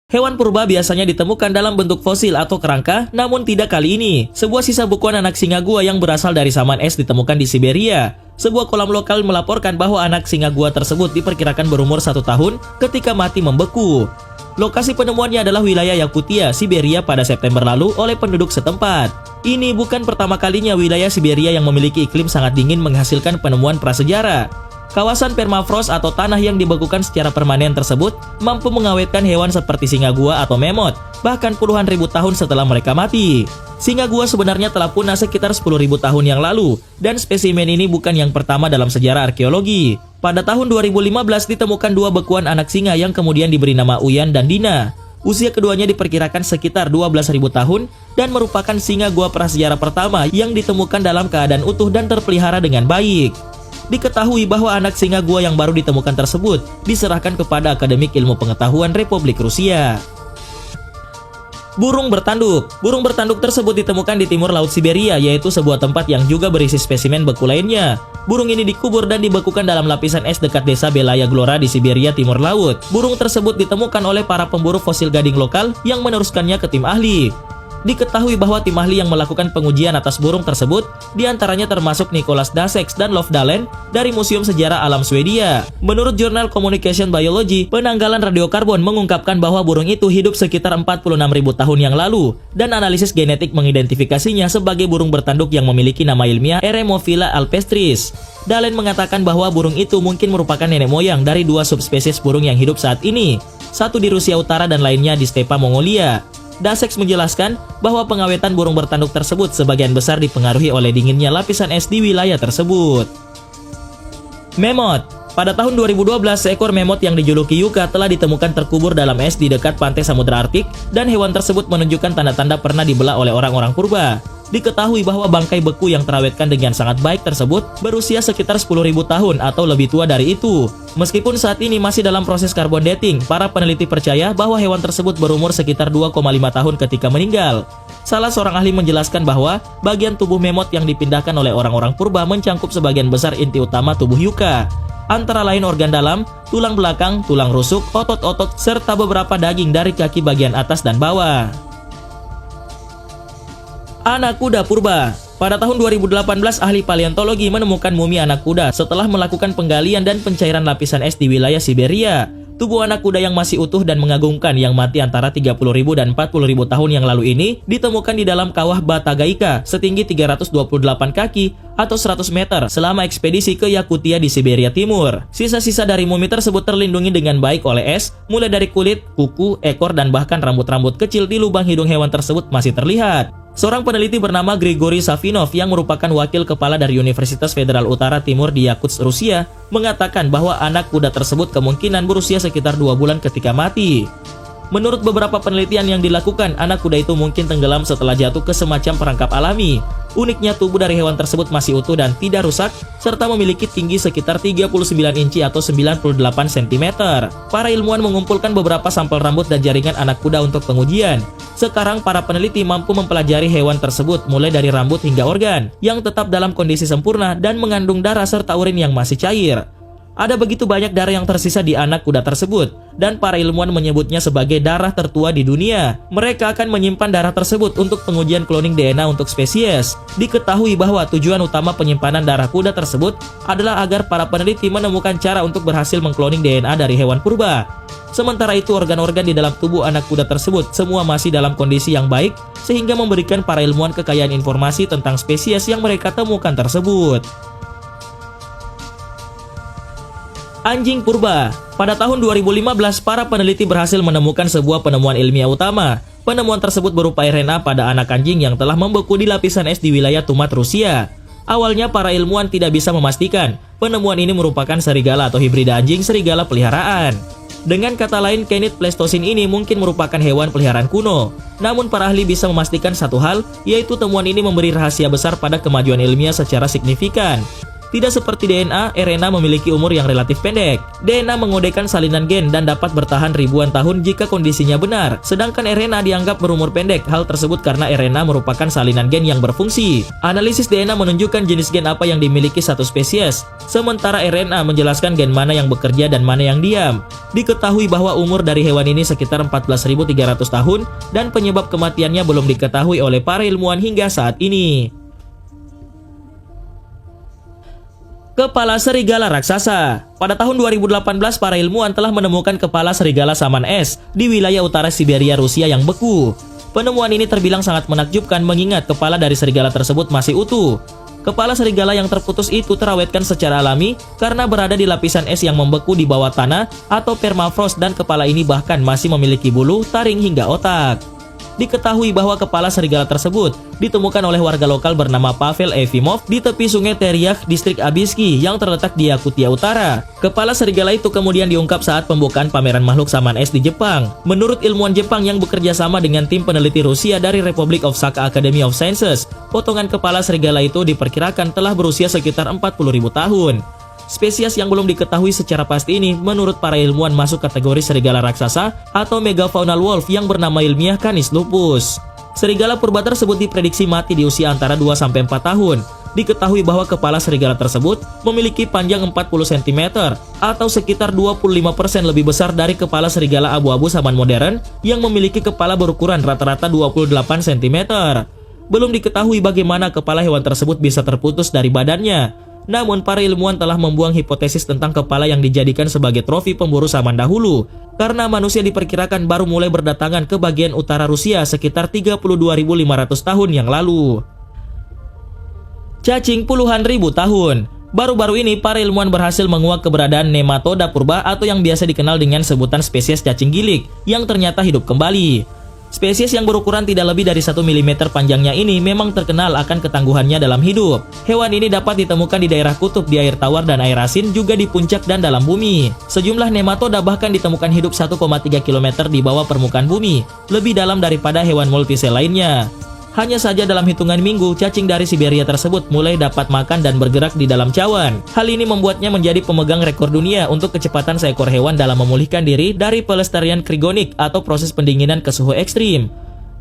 Hewan purba biasanya ditemukan dalam bentuk fosil atau kerangka, namun tidak kali ini. Sebuah sisa bukuan anak singa gua yang berasal dari zaman es ditemukan di Siberia. Sebuah kolam lokal melaporkan bahwa anak singa gua tersebut diperkirakan berumur 1 tahun ketika mati membeku. Lokasi penemuannya adalah wilayah Yakutia, Siberia pada September lalu oleh penduduk setempat. Ini bukan pertama kalinya wilayah Siberia yang memiliki iklim sangat dingin menghasilkan penemuan prasejarah. Kawasan permafrost atau tanah yang dibekukan secara permanen tersebut mampu mengawetkan hewan seperti singa gua atau mammoth, bahkan puluhan ribu tahun setelah mereka mati. Singa gua sebenarnya telah punah sekitar 10.000 tahun yang lalu, dan spesimen ini bukan yang pertama dalam sejarah arkeologi. Pada tahun 2015 ditemukan 2 bekuan anak singa yang kemudian diberi nama Uyan dan Dina. Usia keduanya diperkirakan sekitar 12.000 tahun dan merupakan singa gua prasejarah pertama yang ditemukan dalam keadaan utuh dan terpelihara dengan baik. Diketahui bahwa anak singa gua yang baru ditemukan tersebut diserahkan kepada Akademik Ilmu Pengetahuan Republik Rusia. Burung bertanduk. Burung bertanduk tersebut ditemukan di timur laut Siberia, yaitu sebuah tempat yang juga berisi spesimen beku lainnya. Burung ini dikubur dan dibekukan dalam lapisan es dekat desa Belaya Glora di Siberia Timur Laut. Burung tersebut ditemukan oleh para pemburu fosil gading lokal yang meneruskannya ke tim ahli. Diketahui bahwa tim ahli yang melakukan pengujian atas burung tersebut diantaranya termasuk Nicholas Dasex dan Lofdalen dari Museum Sejarah Alam Swedia. Menurut jurnal Communication Biology, penanggalan radiokarbon mengungkapkan bahwa burung itu hidup sekitar 46.000 tahun yang lalu, dan analisis genetik mengidentifikasinya sebagai burung bertanduk yang memiliki nama ilmiah Eremophila alpestris. Dalen mengatakan bahwa burung itu mungkin merupakan nenek moyang dari 2 subspesies burung yang hidup saat ini, satu di Rusia Utara dan lainnya di stepa Mongolia. Dasex menjelaskan bahwa pengawetan burung bertanduk tersebut sebagian besar dipengaruhi oleh dinginnya lapisan es di wilayah tersebut. Mammoth. Pada tahun 2012, seekor mammoth yang dijuluki Yuka telah ditemukan terkubur dalam es di dekat pantai Samudra Arktik, dan hewan tersebut menunjukkan tanda-tanda pernah dibelah oleh orang-orang purba. Diketahui bahwa bangkai beku yang terawetkan dengan sangat baik tersebut berusia sekitar 10.000 tahun atau lebih tua dari itu. Meskipun saat ini masih dalam proses carbon dating, para peneliti percaya bahwa hewan tersebut berumur sekitar 2,5 tahun ketika meninggal. Salah seorang ahli menjelaskan bahwa bagian tubuh mammoth yang dipindahkan oleh orang-orang purba mencangkup sebagian besar inti utama tubuh Yuka, antara lain organ dalam, tulang belakang, tulang rusuk, otot-otot, serta beberapa daging dari kaki bagian atas dan bawah. Anak kuda purba. Pada tahun 2018, ahli paleontologi menemukan mumi anak kuda setelah melakukan penggalian dan pencairan lapisan es di wilayah Siberia. Tubuh anak kuda yang masih utuh dan mengagumkan yang mati antara 30.000 dan 40.000 tahun yang lalu ini ditemukan di dalam kawah Batagaika setinggi 328 kaki atau 100 meter selama ekspedisi ke Yakutia di Siberia Timur. Sisa-sisa dari mumi tersebut terlindungi dengan baik oleh es, mulai dari kulit, kuku, ekor, dan bahkan rambut-rambut kecil di lubang hidung hewan tersebut masih terlihat. Seorang peneliti bernama Grigory Savinov yang merupakan wakil kepala dari Universitas Federal Utara Timur di Yakutsk, Rusia, mengatakan bahwa anak kuda tersebut kemungkinan berusia sekitar 2 bulan ketika mati. Menurut beberapa penelitian yang dilakukan, anak kuda itu mungkin tenggelam setelah jatuh ke semacam perangkap alami. Uniknya, tubuh dari hewan tersebut masih utuh dan tidak rusak, serta memiliki tinggi sekitar 39 inci atau 98 cm. Para ilmuwan mengumpulkan beberapa sampel rambut dan jaringan anak kuda untuk pengujian. Sekarang, para peneliti mampu mempelajari hewan tersebut mulai dari rambut hingga organ, yang tetap dalam kondisi sempurna dan mengandung darah serta urin yang masih cair. Ada begitu banyak darah yang tersisa di anak kuda tersebut, dan para ilmuwan menyebutnya sebagai darah tertua di dunia. Mereka akan menyimpan darah tersebut untuk pengujian cloning DNA untuk spesies. Diketahui bahwa tujuan utama penyimpanan darah kuda tersebut adalah agar para peneliti menemukan cara untuk berhasil mengkloning DNA dari hewan purba. Sementara itu, organ-organ di dalam tubuh anak kuda tersebut semua masih dalam kondisi yang baik, sehingga memberikan para ilmuwan kekayaan informasi tentang spesies yang mereka temukan tersebut. Anjing purba. Pada tahun 2015, para peneliti berhasil menemukan sebuah penemuan ilmiah utama. Penemuan tersebut berupa RNA pada anak anjing yang telah membeku di lapisan es di wilayah Tumat, Rusia. Awalnya, para ilmuwan tidak bisa memastikan penemuan ini merupakan serigala atau hibrida anjing serigala peliharaan. Dengan kata lain, Canis pleistocin ini mungkin merupakan hewan peliharaan kuno. Namun, para ahli bisa memastikan satu hal, yaitu temuan ini memberi rahasia besar pada kemajuan ilmiah secara signifikan. Tidak seperti DNA, RNA memiliki umur yang relatif pendek. DNA mengodekan salinan gen dan dapat bertahan ribuan tahun jika kondisinya benar. Sedangkan RNA dianggap berumur pendek. Hal tersebut karena RNA merupakan salinan gen yang berfungsi. Analisis DNA menunjukkan jenis gen apa yang dimiliki satu spesies. Sementara RNA menjelaskan gen mana yang bekerja dan mana yang diam. Diketahui bahwa umur dari hewan ini sekitar 14.300 tahun dan penyebab kematiannya belum diketahui oleh para ilmuwan hingga saat ini. Kepala serigala raksasa. Pada tahun 2018, para ilmuwan telah menemukan kepala serigala saman es di wilayah utara Siberia, Rusia yang beku. Penemuan ini terbilang sangat menakjubkan mengingat kepala dari serigala tersebut masih utuh. Kepala serigala yang terputus itu terawetkan secara alami karena berada di lapisan es yang membeku di bawah tanah atau permafrost, dan kepala ini bahkan masih memiliki bulu, taring hingga otak. Diketahui bahwa kepala serigala tersebut ditemukan oleh warga lokal bernama Pavel Efimov di tepi sungai Teriach, distrik Abiski yang terletak di Yakutia Utara. Kepala serigala itu kemudian diungkap saat pembukaan pameran makhluk saman es di Jepang. Menurut ilmuwan Jepang yang bekerja sama dengan tim peneliti Rusia dari Republic of Sakha Academy of Sciences, potongan kepala serigala itu diperkirakan telah berusia sekitar 40.000 tahun. Spesies yang belum diketahui secara pasti ini menurut para ilmuwan masuk kategori serigala raksasa atau megafaunal wolf yang bernama ilmiah Canis lupus. Serigala purba tersebut diprediksi mati di usia antara 2-4 tahun. Diketahui bahwa kepala serigala tersebut memiliki panjang 40 cm atau sekitar 25% lebih besar dari kepala serigala abu-abu saman modern yang memiliki kepala berukuran rata-rata 28 cm. Belum diketahui bagaimana kepala hewan tersebut bisa terputus dari badannya. Namun, para ilmuwan telah membuang hipotesis tentang kepala yang dijadikan sebagai trofi pemburu zaman dahulu, karena manusia diperkirakan baru mulai berdatangan ke bagian utara Rusia sekitar 32.500 tahun yang lalu. Cacing puluhan ribu tahun. Baru-baru ini, para ilmuwan berhasil menguak keberadaan nematoda purba atau yang biasa dikenal dengan sebutan spesies cacing gilik, yang ternyata hidup kembali. Spesies yang berukuran tidak lebih dari 1 mm panjangnya ini memang terkenal akan ketangguhannya dalam hidup. Hewan ini dapat ditemukan di daerah kutub, di air tawar dan air asin, juga di puncak dan dalam bumi. Sejumlah nematoda bahkan ditemukan hidup 1,3 km di bawah permukaan bumi, lebih dalam daripada hewan multisel lainnya. Hanya saja dalam hitungan minggu, cacing dari Siberia tersebut mulai dapat makan dan bergerak di dalam cawan. Hal ini membuatnya menjadi pemegang rekor dunia untuk kecepatan seekor hewan dalam memulihkan diri dari pelestarian kriogenik atau proses pendinginan ke suhu ekstrim.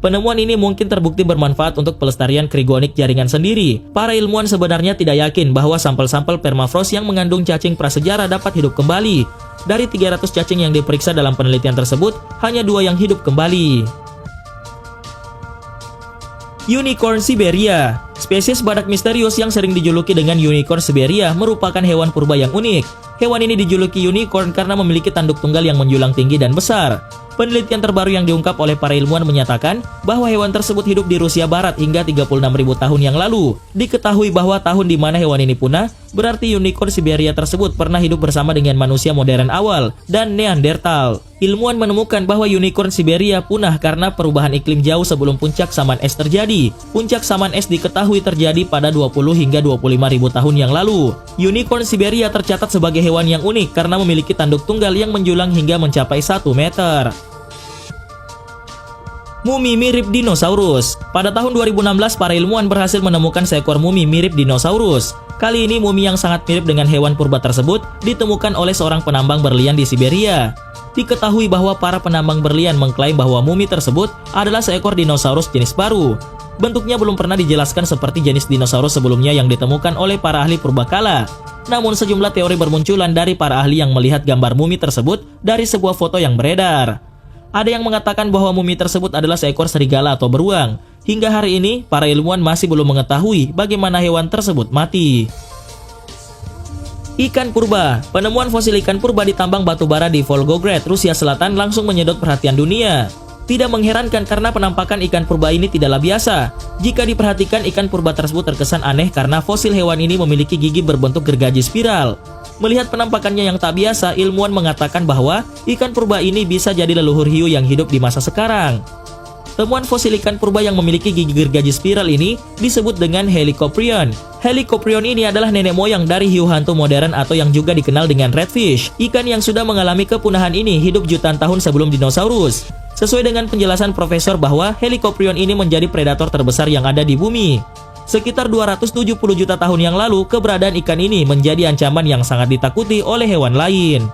Penemuan ini mungkin terbukti bermanfaat untuk pelestarian kriogenik jaringan sendiri. Para ilmuwan sebenarnya tidak yakin bahwa sampel-sampel permafrost yang mengandung cacing prasejarah dapat hidup kembali. Dari 300 cacing yang diperiksa dalam penelitian tersebut, hanya 2 yang hidup kembali. Unicorn Siberia. Spesies badak misterius yang sering dijuluki dengan Unicorn Siberia merupakan hewan purba yang unik. Hewan ini dijuluki unicorn karena memiliki tanduk tunggal yang menjulang tinggi dan besar. Penelitian terbaru yang diungkap oleh para ilmuwan menyatakan bahwa hewan tersebut hidup di Rusia Barat hingga 36.000 tahun yang lalu. Diketahui bahwa tahun di mana hewan ini punah, berarti unicorn Siberia tersebut pernah hidup bersama dengan manusia modern awal dan Neanderthal. Ilmuwan menemukan bahwa unicorn Siberia punah karena perubahan iklim jauh sebelum puncak saman es terjadi. Puncak saman es diketahui terjadi pada 20 hingga 25.000 tahun yang lalu. Unicorn Siberia tercatat sebagai hewan yang unik karena memiliki tanduk tunggal yang menjulang hingga mencapai 1 meter. Mumi mirip dinosaurus. Pada tahun 2016, para ilmuwan berhasil menemukan seekor mumi mirip dinosaurus. Kali ini mumi yang sangat mirip dengan hewan purba tersebut ditemukan oleh seorang penambang berlian di Siberia. Diketahui bahwa para penambang berlian mengklaim bahwa mumi tersebut adalah seekor dinosaurus jenis baru. Bentuknya belum pernah dijelaskan seperti jenis dinosaurus sebelumnya yang ditemukan oleh para ahli purbakala. Namun sejumlah teori bermunculan dari para ahli yang melihat gambar mumi tersebut dari sebuah foto yang beredar. Ada yang mengatakan bahwa mumi tersebut adalah seekor serigala atau beruang. Hingga hari ini, para ilmuwan masih belum mengetahui bagaimana hewan tersebut mati. Ikan purba. Penemuan fosil ikan purba di tambang batubara di Volgograd, Rusia Selatan langsung menyedot perhatian dunia. Tidak mengherankan karena penampakan ikan purba ini tidaklah biasa. Jika diperhatikan, ikan purba tersebut terkesan aneh karena fosil hewan ini memiliki gigi berbentuk gergaji spiral. Melihat penampakannya yang tak biasa, ilmuwan mengatakan bahwa ikan purba ini bisa jadi leluhur hiu yang hidup di masa sekarang. Temuan fosil ikan purba yang memiliki gigi gergaji spiral ini disebut dengan Helicoprion. Helicoprion ini adalah nenek moyang dari hiu hantu modern atau yang juga dikenal dengan redfish. Ikan yang sudah mengalami kepunahan ini hidup jutaan tahun sebelum dinosaurus. Sesuai dengan penjelasan profesor bahwa Helicoprion ini menjadi predator terbesar yang ada di bumi. Sekitar 270 juta tahun yang lalu, keberadaan ikan ini menjadi ancaman yang sangat ditakuti oleh hewan lain.